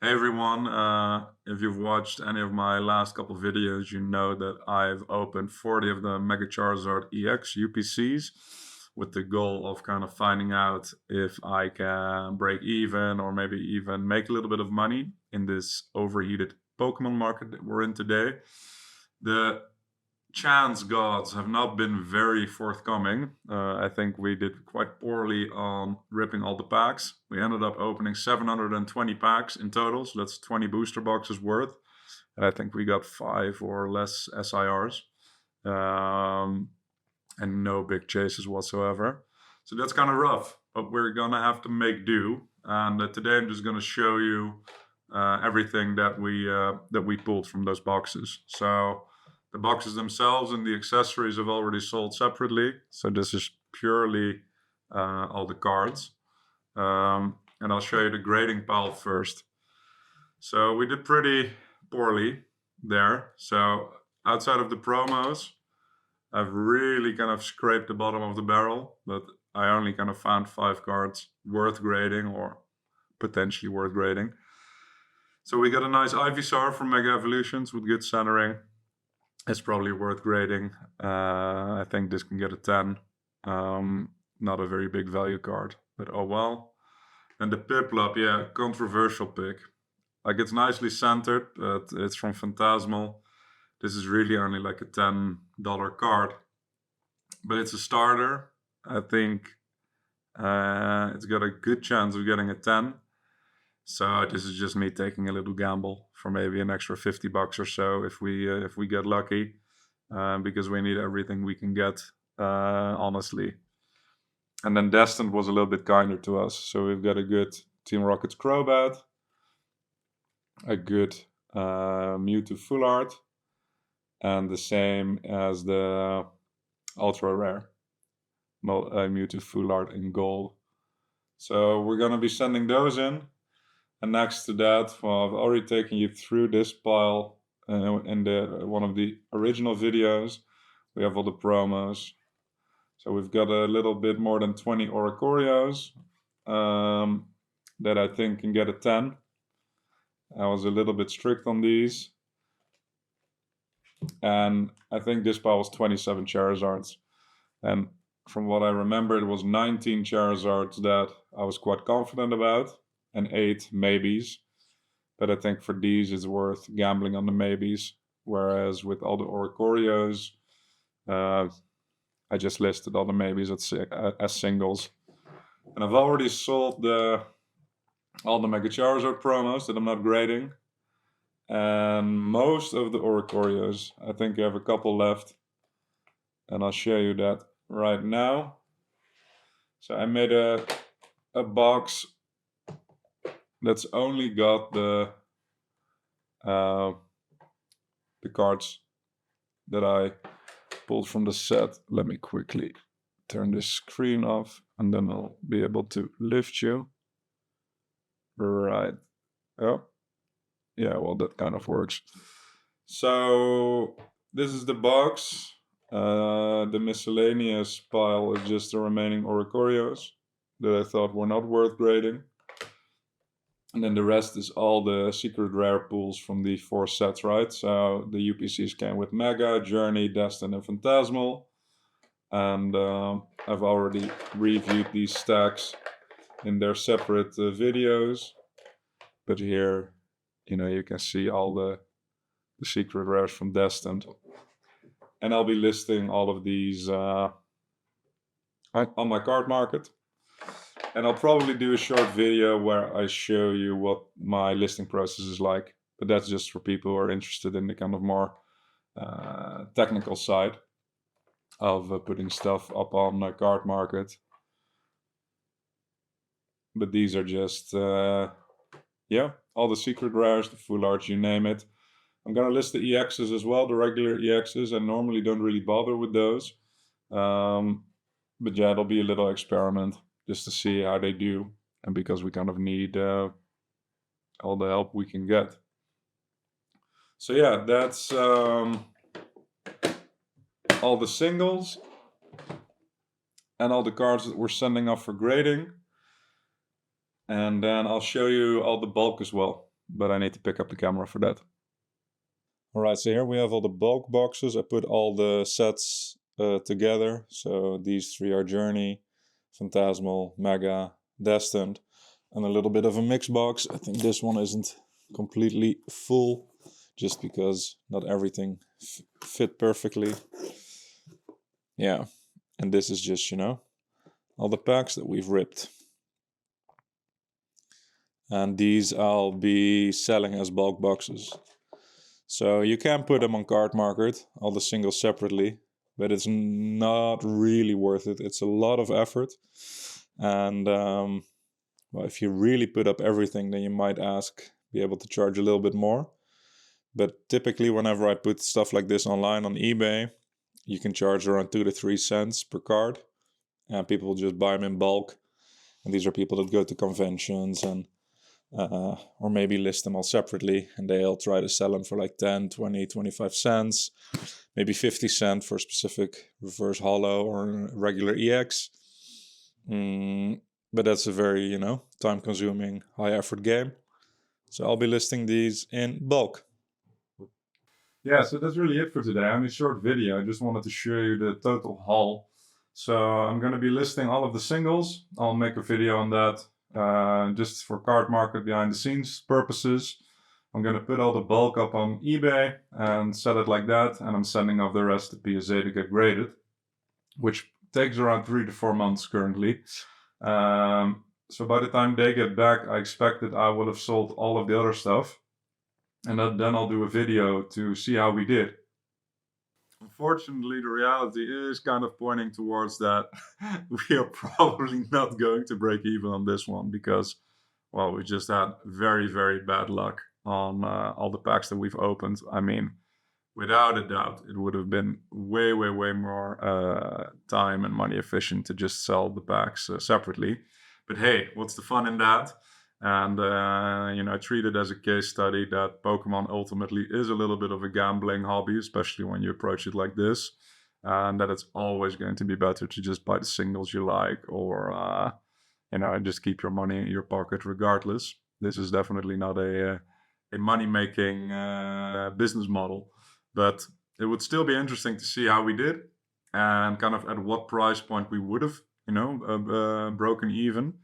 Hey everyone, if you've watched any of my last couple videos, you know that I've opened 40 of the Mega Charizard EX UPCs with the goal of kind of finding out if I can break even or maybe even make a little bit of money in this overheated Pokemon market that we're in today. The chance gods have not been very forthcoming. I think we did quite poorly on ripping all the packs. We ended up opening 720 packs in total, so that's 20 booster boxes worth. And I think we got 5 or less SIRs and no big chases whatsoever. So that's kind of rough, but we're gonna have to make do. And today I'm just gonna show you everything that we pulled from those boxes. So the boxes themselves and the accessories have already sold separately. So this is purely all the cards. And I'll show you the grading pile first. So we did pretty poorly there. So outside of the promos, I've really kind of scraped the bottom of the barrel, but I only kind of found 5 cards worth grading or potentially worth grading. So we got a nice Ivysaur from Mega Evolutions with good centering. It's probably worth grading. I think this can get a 10. Not a very big value card, but oh well. And the Piplup, yeah, controversial pick. Like it's nicely centered, but it's from Phantasmal. This is really only like a $10 card, but it's a starter. I think it's got a good chance of getting a 10. So this is just me taking a little gamble for maybe an extra 50 bucks or so if we get lucky, because we need everything we can get, honestly. And then Destined was a little bit kinder to us, so we've got a good Team Rocket's Crobat, a good Mewtwo Full Art, and the same as the Ultra Rare Mewtwo Full Art in gold. So we're gonna be sending those in. And next to that, well, I've already taken you through this pile in one of the original videos. We have all the promos. So we've got a little bit more than 20 Oricorios that I think can get a 10. I was a little bit strict on these. And I think this pile was 27 Charizards. And from what I remember, it was 19 Charizards that I was quite confident about, and 8 maybes. But I think for these, it's worth gambling on the maybes. Whereas with all the Oricorios, I just listed all the maybes as singles. And I've already sold all the Mega Charizard promos that I'm not grading. And most of the Oricorios, I think I have a couple left. And I'll show you that right now. So I made a box that's only got the cards that I pulled from the set. Let me quickly turn this screen off and then I'll be able to lift you. Right. Oh, yeah, well, that kind of works. So this is the box. The miscellaneous pile is just the remaining Oricorios that I thought were not worth grading. And then the rest is all the secret rare pools from the 4 sets, right? So the UPCs came with Mega, Journey, Destined, and Phantasmal. And I've already reviewed these stacks in their separate videos. But here, you can see all the secret rares from Destined. And I'll be listing all of these on my card market. And I'll probably do a short video where I show you what my listing process is like. But that's just for people who are interested in the kind of more technical side of putting stuff up on the card market. But these are just, all the secret rares, the full arts, you name it. I'm going to list the EXs as well, the regular EXs. I normally don't really bother with those. But yeah, it'll be a little experiment just to see how they do. And because we kind of need all the help we can get. So yeah, that's all the singles and all the cards that we're sending off for grading. And then I'll show you all the bulk as well. but I need to pick up the camera for that. All right, so here we have all the bulk boxes. I put all the sets together. So these three are Journey, Phantasmal, Mega, Destined, and a little bit of a mix box. I think this one isn't completely full just because not everything fit perfectly. Yeah, and this is just, all the packs that we've ripped. And these I'll be selling as bulk boxes. So you can put them on Card Market, all the singles separately, but it's not really worth it. It's a lot of effort. And well, if you really put up everything, then you might be able to charge a little bit more. But typically, whenever I put stuff like this online on eBay, you can charge around 2 to 3 cents per card. And people will just buy them in bulk. And these are people that go to conventions and or maybe list them all separately, and they'll try to sell them for like 10, 20, 25 cents, maybe 50 cents for a specific reverse holo or regular EX. But that's a very, time-consuming, high-effort game. So I'll be listing these in bulk. Yeah, so that's really it for today. I'm a short video. I just wanted to show you the total haul. So I'm going to be listing all of the singles. I'll make a video on that. Just for Card Market behind the scenes purposes. I'm going to put all the bulk up on eBay and sell it like that, and I'm sending off the rest to PSA to get graded, which takes around 3 to 4 months currently. So by the time they get back, I expect that I will have sold all of the other stuff, and then I'll do a video to see how we did. Unfortunately, the reality is kind of pointing towards that we are probably not going to break even on this one because, well, we just had very, very bad luck on all the packs that we've opened. I mean, without a doubt, it would have been way, way, way more time and money efficient to just sell the packs separately. But hey, what's the fun in that? And, I treat it as a case study that Pokemon ultimately is a little bit of a gambling hobby, especially when you approach it like this. And that it's always going to be better to just buy the singles you like or, just keep your money in your pocket regardless. This is definitely not a money-making business model. But it would still be interesting to see how we did and kind of at what price point we would have, broken even.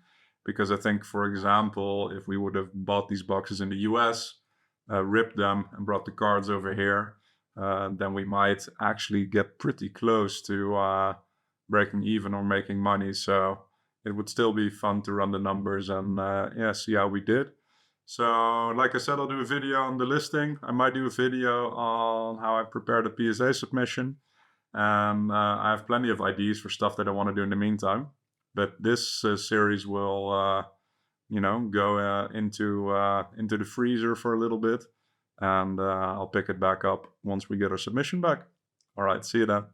Because I think, for example, if we would have bought these boxes in the US, ripped them and brought the cards over here, then we might actually get pretty close to breaking even or making money. So it would still be fun to run the numbers and see how we did. So like I said, I'll do a video on the listing. I might do a video on how I prepared a PSA submission. And I have plenty of ideas for stuff that I want to do in the meantime. But this series will, go into the freezer for a little bit. And I'll pick it back up once we get our submission back. All right, see you then.